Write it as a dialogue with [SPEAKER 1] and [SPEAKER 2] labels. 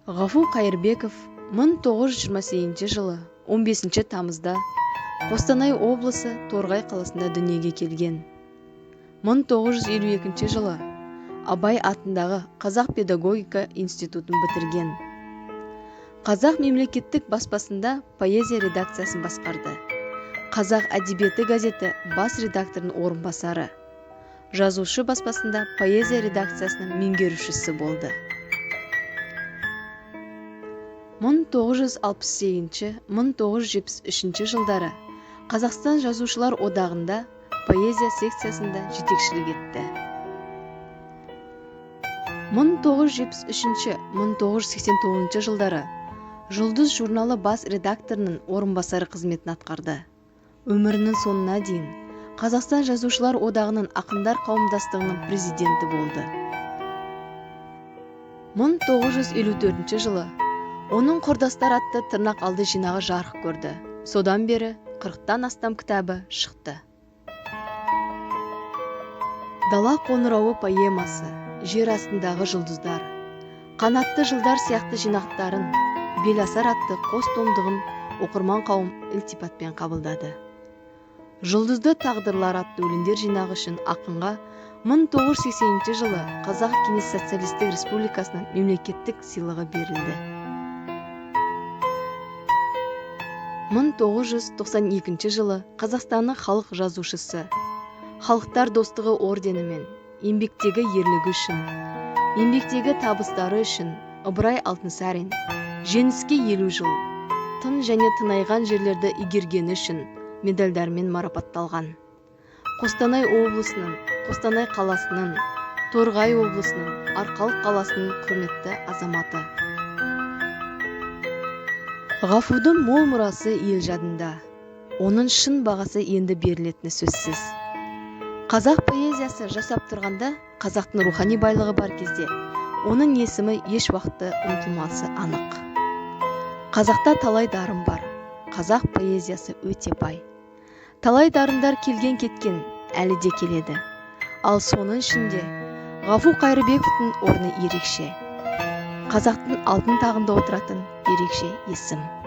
[SPEAKER 1] Ғафу Қайырбеков 1928 жылы 15 тамызда Қостанай облысы Торғай қаласында дүниеге келген. 1952 жылы Абай атындағы Қазақ педагогика институтын бітірген. Қазақ мемлекеттік баспасында поэзия редакциясын басқарды. Қазақ әдебиеті газеті бас редакторының орынбасары. Жазушы баспасында поэзия редакциясының меңгерушісі болды. 1968-1973 жылдары Қазақстан жазушылар одағында поэзия секциясында жетекшілік етті. 1973-1989 жылдары Жұлдыз журналы бас редакторының орынбасары қызметін атқарды. Өмірінің соңына дейін Қазақстан жазушылар одағының ақындар қауымдастығының президенті болды. 1954 жылы оның Құрдастар атты тырнақ алды жинағы жарық көрді. Содан бері 40-тан астам кітабы шықты. Дала қоңырауы поэмасы, Жер астындағы жұлдыздар, Қанатты жылдар сияқты жинақтарын, Беласар атты қос томдығын оқырман қауым ілтипатпен қабылдады. Жұлдызды тағдырлар атты өлеңдер жинағы үшін ақынға 1980 жылы Қазақ Кеңес Социалистік Республикасының мемлекеттік сыйлығы берілді. 1992 жылы Қазақстанның халық жазушысы, Халықтар достығы орденімен, еңбектегі ерлігі үшін, еңбектегі табыстары үшін Ыбырай Алтынсарин, жеңіске 50 жыл, тың және тыңайған жерлерді игергені үшін медальдармен марапатталған. Қостанай облысының, Қостанай қаласының, Торғай облысының, Арқалық қаласының құрметті азаматы. Ғафудың мол мұрасы ел жадында. Оның шын бағасы енді берілетіні сөзсіз. Қазақ поэзиясы жасап тұрғанда, қазақтың рухани байлығы бар кезде, оның есімі еш уақытты ұмытылмасы анық. Қазақта талай дарын бар. Қазақ поэзиясы өте бай. Талай дарындар келген кеткен, әлі де келеді. Ал соның ішінде Ғафу Қайырбековтың орны ерекше. Қазақтың алтын тағында отыратын ерекше есім.